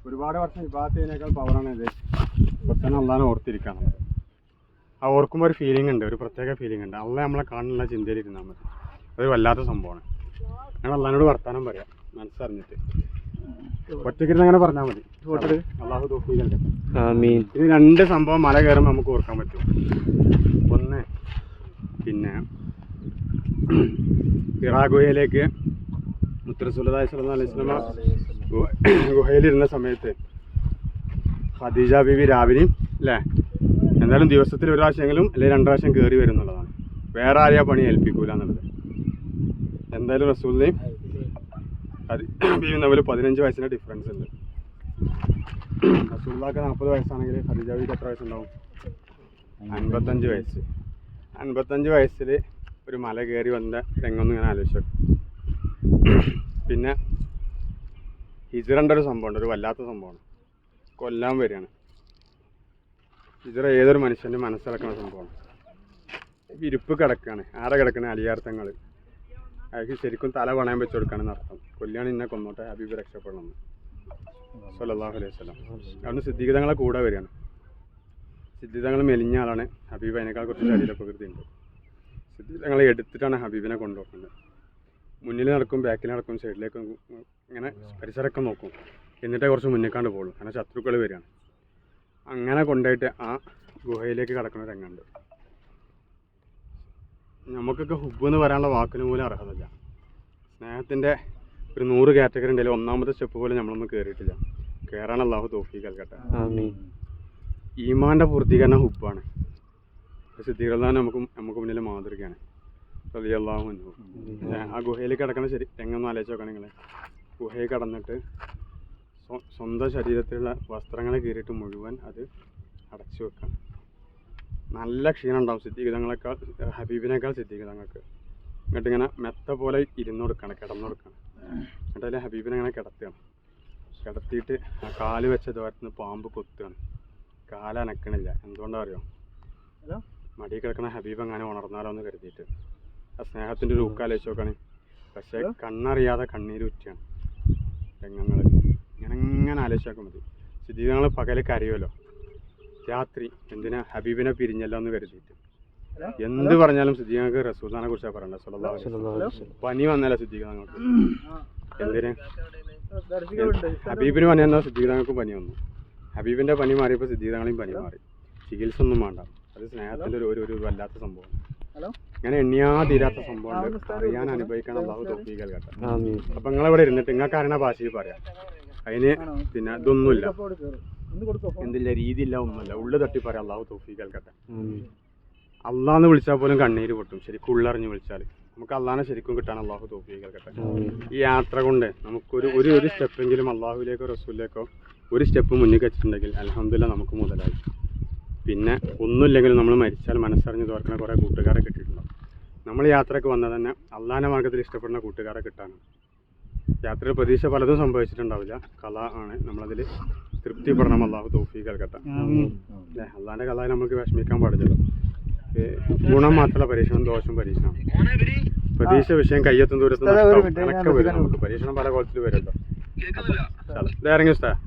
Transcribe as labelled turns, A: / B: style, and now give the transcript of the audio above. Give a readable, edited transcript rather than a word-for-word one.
A: ഒരുപാട് വർഷം വിഭാഗത്തിനേക്കാൾ പവറാണ് ഇത്. പെട്ടെന്ന് അള്ളാനെ ഓർത്തിരിക്കാന്നുള്ളത്. ആ ഓർക്കുമ്പോൾ ഒരു ഫീലിംഗ് ഉണ്ട്, ഒരു പ്രത്യേക ഫീലിംഗ് ഉണ്ട്. അള്ളാഹ് നമ്മളെ കാണുന്നുള്ള ചിന്തയിലിരുന്നാൽ മതി. അതൊരു വല്ലാത്ത സംഭവമാണ്. ഞാൻ അള്ളാഹിനോട് വർത്താനം പറയാം മനസ്സറിഞ്ഞിട്ട്. ഒറ്റയ്ക്കിരുന്ന് അങ്ങനെ പറഞ്ഞാൽ മതി. അള്ളാഹു തൗഫീഖ് നൽകട്ടെ.
B: ആമീൻ.
A: ഇത് രണ്ട് സംഭവം മല കയറുമ്പോൾ നമുക്ക് ഓർക്കാൻ പറ്റും. ഒന്ന് പിന്നെ ഹിറാ ഗുഹയിലേക്ക് മുത്ത് റസൂലുള്ളാഹി സ്വല്ലല്ലാഹു അലൈഹി വസല്ലം ഗുഹയിലിരുന്ന സമയത്ത് ഖദീജ ബീവി രാവിലെയും അല്ലേ എന്തായാലും ദിവസത്തിൽ ഒരു പ്രാവശ്യമെങ്കിലും അല്ലെങ്കിൽ 2 പ്രാവശ്യം കയറി വരും എന്നുള്ളതാണ്. വേറെ ആരെയാ പണി ഏൽപ്പിക്കൂല എന്നുള്ളത്. എന്തായാലും റസൂലിനെയും ബീവിയും തമ്മിൽ 15 വയസ്സിൻ്റെ ഡിഫറൻസ് ഉണ്ട്. റസൂലുള്ളാഹിക്ക് 40 വയസ്സാണെങ്കിൽ ഖദീജ ബീവിക്ക് എത്ര വയസ്സുണ്ടാവും? 55 വയസ്സ്. 55 വയസ്സിൽ ഒരു മല കയറി വന്ന രംഗമൊന്നും ഇങ്ങനെ ആലോചിച്ചു. പിന്നെ ഹിജ്റൻ്റെ ഒരു സംഭവമുണ്ട്, ഒരു വല്ലാത്ത സംഭവമാണ്. കൊല്ലാൻ വരികയാണ്. ഹിജ്റ ഏതൊരു മനുഷ്യൻ്റെ മനസ്സിലാക്കുന്ന സംഭവമാണ്. വിരിപ്പ് കിടക്കുകയാണ്. ആരെ കിടക്കണേ? അലിയാർത്ഥങ്ങൾ. അയാൾക്ക് ശരിക്കും തല പണയം വെച്ച് കൊടുക്കുകയാണെന്ന് അർത്ഥം. കൊല്ലിയാണ് ഇന്നെ കൊന്നോട്ടെ, ഹബീബ് രക്ഷപ്പെടണം സ്വല്ലല്ലാഹു അലൈഹി വസല്ലം. അതുകൊണ്ട് സിദ്ദീഖ് തങ്ങളെ കൂടെ വരികയാണ്. സിദ്ദീഖ് തങ്ങൾ മെലിഞ്ഞ ആളാണ്. ഹബീബ് അതിനേക്കാൾ കുറച്ച് ശരീരപ്രകൃതി ഉണ്ട്. സിദ്ദീഖ് തങ്ങളെ എടുത്തിട്ടാണ് ഹബീബിനെ കൊണ്ടുപോകുന്നത്. മുന്നിൽ നടക്കും, ബാക്കിൽ നടക്കും, സൈഡിലേക്ക് ഇങ്ങനെ പരിസരമൊക്കെ നോക്കും. എന്നിട്ടേ കുറച്ച് മുന്നിക്കാണ്ട് പോകുള്ളൂ, കാരണം ശത്രുക്കൾ വരികയാണ്. അങ്ങനെ കൊണ്ടുപോയിട്ട് ആ ഗുഹയിലേക്ക് കടക്കുന്ന രംഗമുണ്ട്. നമുക്കൊക്കെ ഹുബ് എന്ന് പറയാനുള്ള വാക്കിന് പോലും അർഹതയില്ല. സ്നേഹത്തിൻ്റെ ഒരു 100 കാറ്റഗറി ഉണ്ടെങ്കിൽ 1ാമത്തെ സ്റ്റെപ്പ് പോലും നമ്മളൊന്നും കയറിയിട്ടില്ല. കയറാൻ അല്ലാഹു തൗഫീഖ് നൽകട്ടെ. ഈമാൻ്റെ പൂർത്തീകരണം ഹുബാണ്. സിദ്ദീഖ് നമുക്ക് മുന്നിൽ മാതൃകയാണ്. റളിയല്ലാഹു അൻഹു. ആ ഗുഹയിൽ കിടക്കുന്ന രംഗം ആലോചിച്ച് നോക്കണം നിങ്ങൾ. ഗുഹയിൽ കടന്നിട്ട് സ്വന്തം ശരീരത്തിലുള്ള വസ്ത്രങ്ങൾ കീറിയിട്ട് മുഴുവൻ അത് അടച്ചു വെക്കണം. നല്ല ക്ഷീണം ഉണ്ടാവും സിദ്ദീഖ് തങ്ങളെക്കാൾ, ഹബീബിനേക്കാൾ സിദ്ദീഖ് തങ്ങൾക്ക്. എന്നിട്ട് ഇങ്ങനെ മെത്ത പോലെ ഇരുന്ന് കൊടുക്കണം, കിടന്നു കൊടുക്കണം. എന്നിട്ട് അതിൽ ഹബീബിനെ ഇങ്ങനെ കിടത്തുകയാണ്. കിടത്തിയിട്ട് ആ കാല് വെച്ച ദൂരത്തുനിന്ന് പാമ്പ് കൊത്തുകയാണ്. കാലനക്കണില്ല. എന്തുകൊണ്ടാണ് അറിയോ? മടി കിടക്കണ ഹബീബ് അങ്ങനെ ഉണർന്നാലോ എന്ന് കരുതിയിട്ട്. ആ സ്നേഹത്തിൻ്റെ ഒരു ഊക്കാലോചിച്ച് നോക്കുകയാണ്. പക്ഷേ കണ്ണറിയാതെ കണ്ണീരുറ്റിയാണ് രംഗങ്ങൾ. ഇങ്ങനെ ആലോചിച്ചാൽ മതി. സിദ്ദീഖ് തങ്ങൾ പകൽ കരയുമല്ലോ, രാത്രി എന്തിനാ ഹബീബിനെ പിരിഞ്ഞല്ലോ എന്ന് കരുതിയിട്ട്. എന്ത് പറഞ്ഞാലും സിദ്ദീഖ് തങ്ങൾക്ക് റസൂലിനെ കുറിച്ചാണ് പറയണ്ടത് സ്വല്ലല്ലാഹു അലൈഹി വസല്ലം. പനി വന്നല്ലോ സിദ്ദീഖ് തങ്ങൾക്ക്. എന്തിന്? ഹബീബിന് പനി വന്നാൽ സിദ്ദീഖ് തങ്ങൾക്കും പനി വന്നു. ഹബീബിൻ്റെ പനി മാറിയപ്പോൾ സിദ്ദീഖ് തങ്ങളെയും പനി മാറി. ചികിത്സ ഒന്നും വേണ്ട. അത് സ്നേഹത്തിൻ്റെ ഒരു വല്ലാത്ത സംഭവം. അങ്ങനെ എണ്ണിയാതിരാത്ത സംഭവമുണ്ട്. അറിയാൻ അനുഭവിക്കണം അല്ലാഹു തൗഫീഖ് നൽകട്ടെ. അപ്പം നിങ്ങളിവിടെ ഇരുന്നിട്ട് നിങ്ങൾക്ക് അറിയണ ഭാഷയിൽ പറയാം. അതിന് പിന്നെ ഇതൊന്നുമില്ല, എന്തില്ല, രീതിയില്ല, ഒന്നുമില്ല. ഉള്ളു തട്ടി പറയാം അല്ലാഹു തൗഫീഖ് നൽകട്ടെ. അള്ളാന്ന് വിളിച്ചാൽ പോലും കണ്ണീര് പൊട്ടും. ശരിക്കും ഉള്ളറിഞ്ഞ് വിളിച്ചാൽ നമുക്ക് അള്ളാനെ ശരിക്കും കിട്ടാൻ അല്ലാഹു തൗഫീഖ് നൽകട്ടെ. ഈ യാത്ര കൊണ്ട് നമുക്കൊരു ഒരു സ്റ്റെപ്പെങ്കിലും അള്ളാഹുവിലേക്കോ റസൂലിലേക്കോ ഒരു സ്റ്റെപ്പ് മുന്നിൽ വെച്ചിട്ടുണ്ടെങ്കിൽ അൽഹംദുലില്ലാഹ് നമുക്ക് മുതലായി. പിന്നെ ഒന്നുമില്ലെങ്കിലും നമ്മൾ മരിച്ചാൽ മനസ്സറിഞ്ഞ് തോർക്കുന്ന കുറേ കൂട്ടുകാരെ കിട്ടിയിട്ടുണ്ടാവും. നമ്മൾ യാത്രയ്ക്ക് വന്നാൽ തന്നെ അള്ളാഹിൻ്റെ മാർഗ്ഗത്തിൽ ഇഷ്ടപ്പെടുന്ന കൂട്ടുകാരെ കിട്ടാനാണ്. യാത്രയിൽ പ്രതീക്ഷ പലതും സംഭവിച്ചിട്ടുണ്ടാവില്ല. കല ആണ്, നമ്മളതിൽ തൃപ്തിപ്പെടണം. അല്ലാഹു തൗഫീഖ് നൽകട്ടെ. അള്ളാഹിൻ്റെ കലായി നമുക്ക് വിഷമിക്കാൻ പാടില്ലല്ലോ. ഗുണം മാത്രമല്ല പരീക്ഷണം, ദോഷം പരീക്ഷണം. പ്രതീക്ഷ വിഷയം കയ്യെത്തും ദൂരത്തും കണക്കെ വരും. നമുക്ക് പരീക്ഷണം പല കോലത്തിൽ വരുമല്ലോ. ഇറങ്ങി ഇഷ്ടമാണ്.